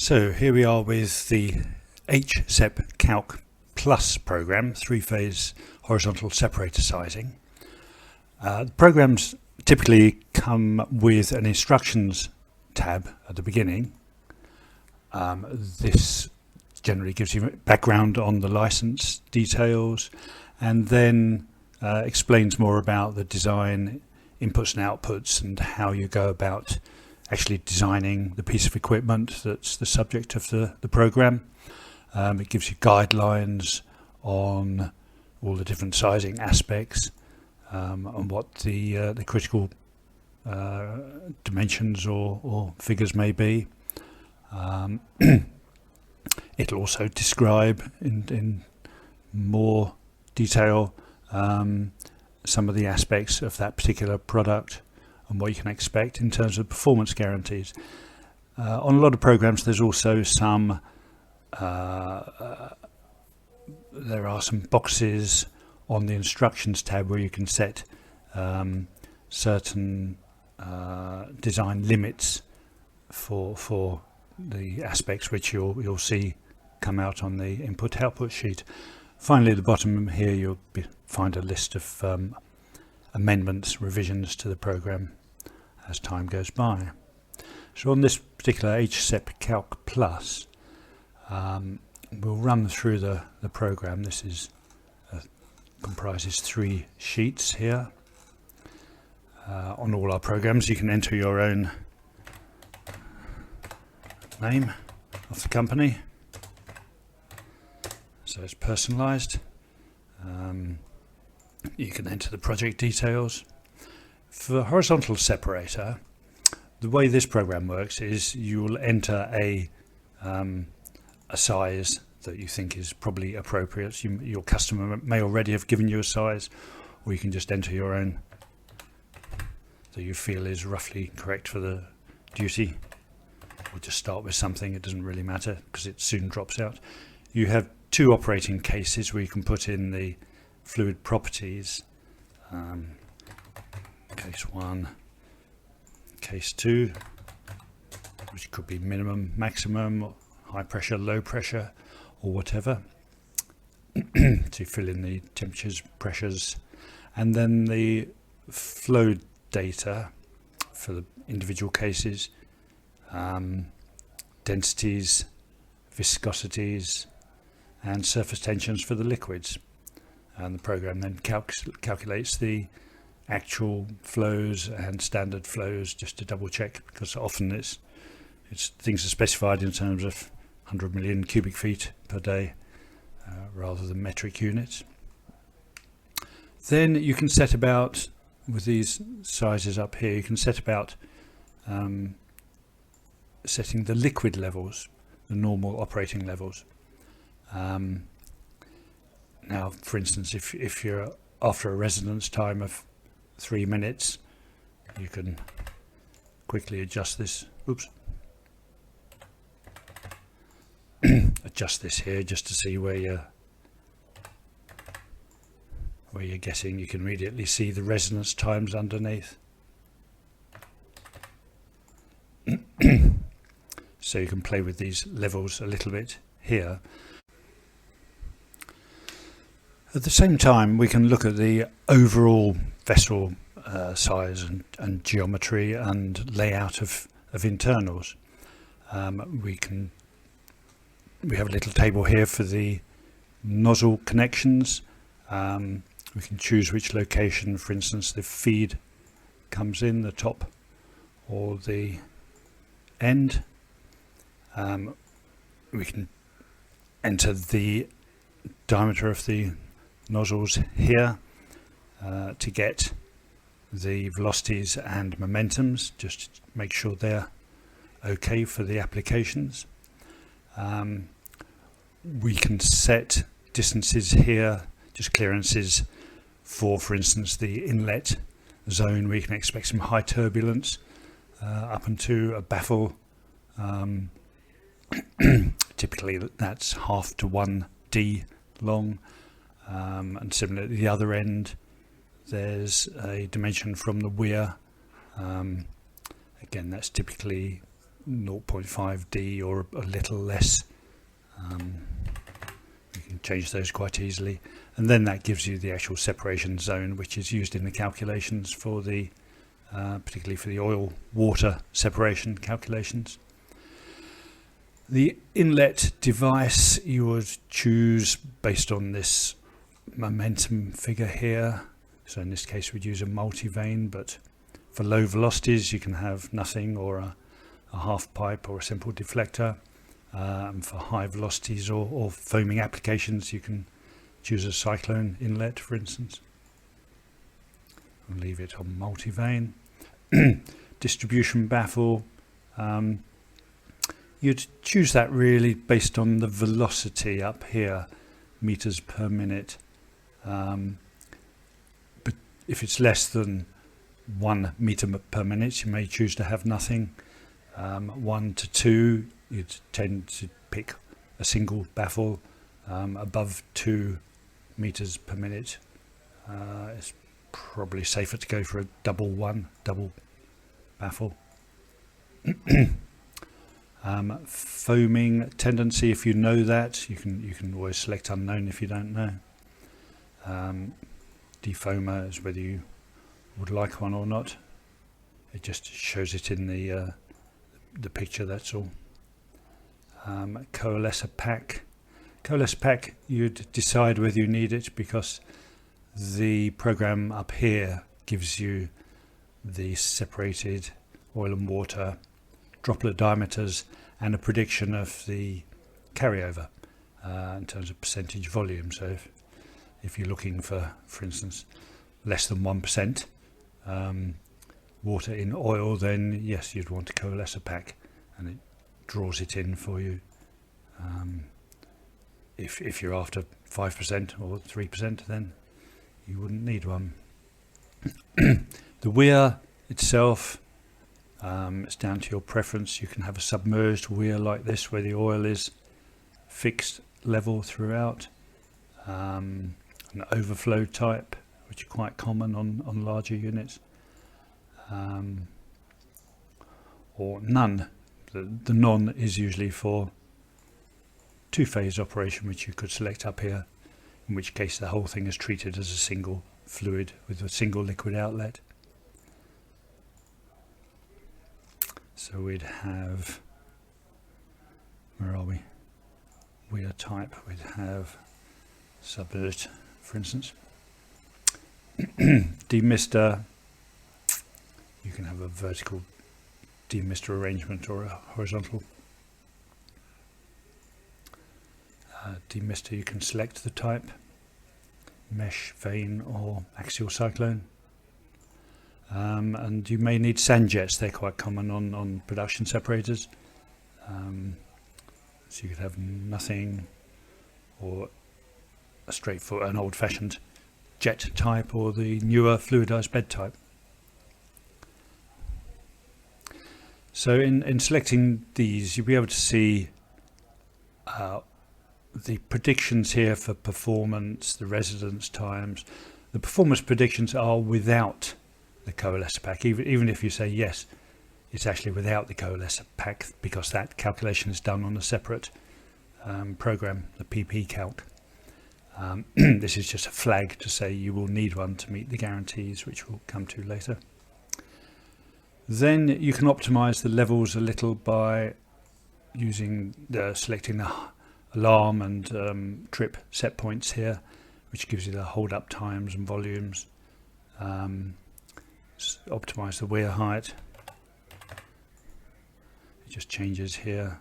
So here we are with the HSEP Calc Plus program, three-phase horizontal separator sizing. The programs typically come with an instructions tab at the beginning. This generally gives you background on the license details and then explains more about the design, inputs and outputs, and how you go about actually designing the piece of equipment that's the subject of the program. It gives you guidelines on all the different sizing aspects and what the critical dimensions or figures may be. It'll also describe in more detail some of the aspects of that particular product and what you can expect in terms of performance guarantees. On a lot of programs there's also some there are some boxes on the instructions tab where you can set certain design limits for the aspects which you'll see come out on the input-output sheet. Finally, at the bottom here you'll find a list of amendments, revisions to the program as time goes by. So on this particular HSEP Calc Plus, we'll run through the program. This is comprises 3 sheets here. On all our programs you can enter your own name of the company, so it's personalized. You can enter the project details. For the horizontal separator, the way this program works is you'll enter a size that you think is probably appropriate. Your customer may already have given you a size, or you can just enter your own that you feel is roughly correct for the duty. We'll just start with something, it doesn't really matter because it soon drops out. You have 2 operating cases where you can put in the fluid properties. Case 1, case 2, which could be minimum, maximum, or high pressure, low pressure, or whatever. To fill in the temperatures, pressures, and then the flow data for the individual cases, densities, viscosities, and surface tensions for the liquids. And the program then calculates the actual flows and standard flows just to double check, because often it's things are specified in terms of 100 million cubic feet per day rather than metric units. Then you can set about, with these sizes up here, you can set about setting the liquid levels, the normal operating levels. Now, for instance, if you're after a residence time of 3 minutes, you can quickly adjust this. Oops. Adjust this here just to see where you're getting. You can immediately see the resonance times underneath. So you can play with these levels a little bit here. At the same time, we can look at the overall vessel size and geometry and layout of internals. We have a little table here for the nozzle connections. We can choose which location, for instance, the feed comes in, the top or the end. We can enter the diameter of the nozzles here to get the velocities and momentums, just to make sure they're okay for the applications. We can set distances here, just clearances for instance, the inlet zone where you can expect some high turbulence up into a baffle. Typically that's 1/2 to 1 D long, and similar at the other end there's a dimension from the weir. Again, that's typically 0.5D or a little less. You can change those quite easily, and then that gives you the actual separation zone, which is used in the calculations for the particularly for the oil water separation calculations. The inlet device you would choose based on this momentum figure here. So in this case we'd use a multi-vane, but for low velocities you can have nothing, or a half pipe, or a simple deflector. For high velocities or foaming applications you can choose a cyclone inlet, for instance. I'll leave it on multi-vane. Distribution baffle, you'd choose that really based on the velocity up here, meters per minute. But if it's less than 1 meter per minute, you may choose to have nothing. 1 to 2, you'd tend to pick a single baffle. Above 2 meters per minute, it's probably safer to go for a double baffle. Foaming tendency, if you know that, you can always select unknown if you don't know. Defoamer is whether you would like one or not. It just shows it in the picture, that's all. Coalescer pack. Coalescer pack, you'd decide whether you need it, because the program up here gives you the separated oil and water droplet diameters and a prediction of the carryover in terms of percentage volume. So if you're looking for instance, less than 1% water in oil, then yes, you'd want a coalescer pack, and it draws it in for you. If you're after 5% or 3%, then you wouldn't need one. The weir itself, it's down to your preference. You can have a submerged weir like this, where the oil is fixed level throughout. An overflow type, which are quite common on larger units, or none. The none is usually for two-phase operation, which you could select up here, in which case the whole thing is treated as a single fluid with a single liquid outlet. So we'd have, where are we? Weir type, we'd have submerged, for instance. Demister, you can have a vertical demister arrangement or a horizontal. Demister, you can select the type, mesh, vane or axial cyclone. And you may need sand jets, they're quite common on production separators. So you could have nothing, or a straightforward, an old-fashioned jet type, or the newer fluidized bed type. So in selecting these, you'll be able to see the predictions here for performance, the residence times. The performance predictions are without the coalescer pack, even if you say yes, it's actually without the coalescer pack, because that calculation is done on a separate program, the PP Calc. This is just a flag to say you will need one to meet the guarantees, which we'll come to later. Then you can optimize the levels a little by using selecting the alarm and trip set points here, which gives you the hold up times and volumes. Optimize the weir height. It just changes here.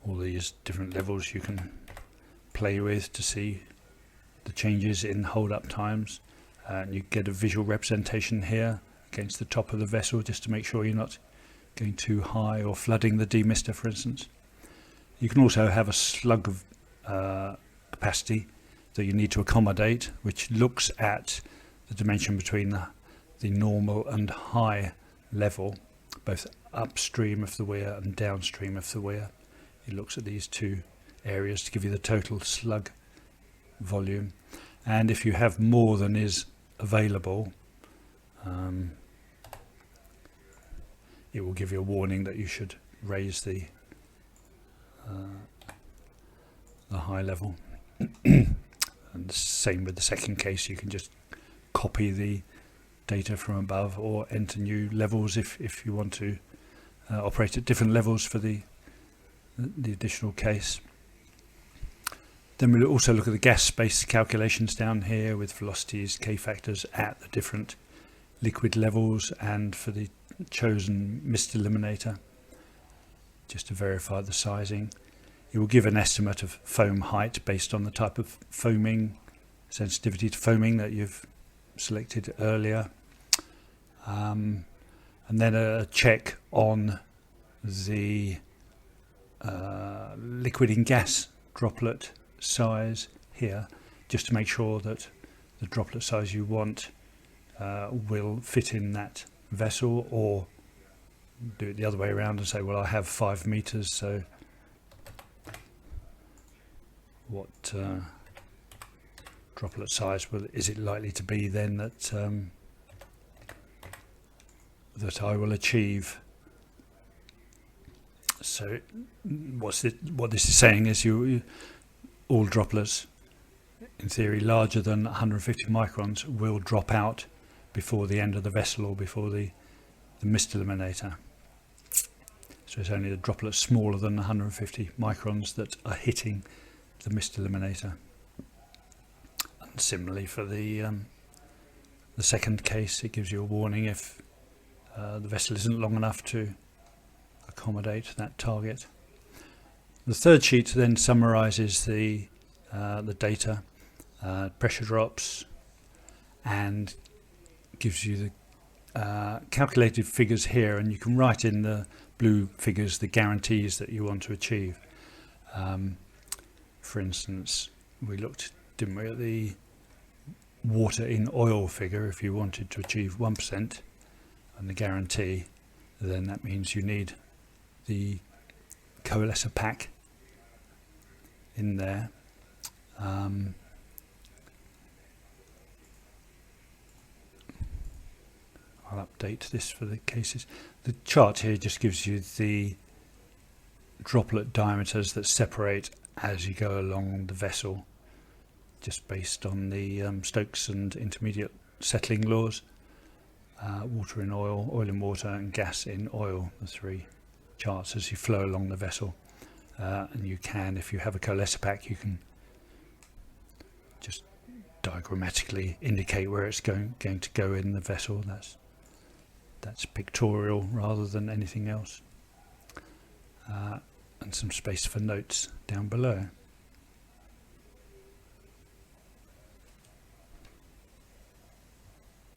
All these different levels you can play with to see the changes in hold up times, and you get a visual representation here against the top of the vessel, just to make sure you're not going too high or flooding the demister, for instance. You can also have a slug of capacity that you need to accommodate, which looks at the dimension between the normal and high level, both upstream of the weir and downstream of the weir. It looks at these two areas to give you the total slug volume, and if you have more than is available, it will give you a warning that you should raise the high level. And the same with the second case, you can just copy the data from above or enter new levels if you want to operate at different levels for the additional case. Then we'll also look at the gas space calculations down here with velocities, k-factors at the different liquid levels and for the chosen mist eliminator, just to verify the sizing. It will give an estimate of foam height based on the type of foaming, sensitivity to foaming that you've selected earlier. And then a check on the liquid in gas droplet size here, just to make sure that the droplet size you want will fit in that vessel, or do it the other way around and say, well, I have 5 meters, so what droplet size is it likely to be then that that I will achieve? So what this is saying is all droplets, in theory larger than 150 microns, will drop out before the end of the vessel or before the mist eliminator. So it's only the droplets smaller than 150 microns that are hitting the mist eliminator. And similarly for the second case, it gives you a warning if the vessel isn't long enough to accommodate that target. The third sheet then summarises the data, pressure drops, and gives you the calculated figures here, and you can write in the blue figures the guarantees that you want to achieve. For instance, we looked, didn't we, at the water in oil figure. If you wanted to achieve 1% and the guarantee, then that means you need the coalescer pack in there. I'll update this for the cases. The chart here just gives you the droplet diameters that separate as you go along the vessel, just based on the Stokes and intermediate settling laws. Water in oil, oil in water, and gas in oil, the three charts as you flow along the vessel. And you can, if you have a coalescer pack, you can just diagrammatically indicate where it's going to go in the vessel. That's pictorial rather than anything else. And some space for notes down below.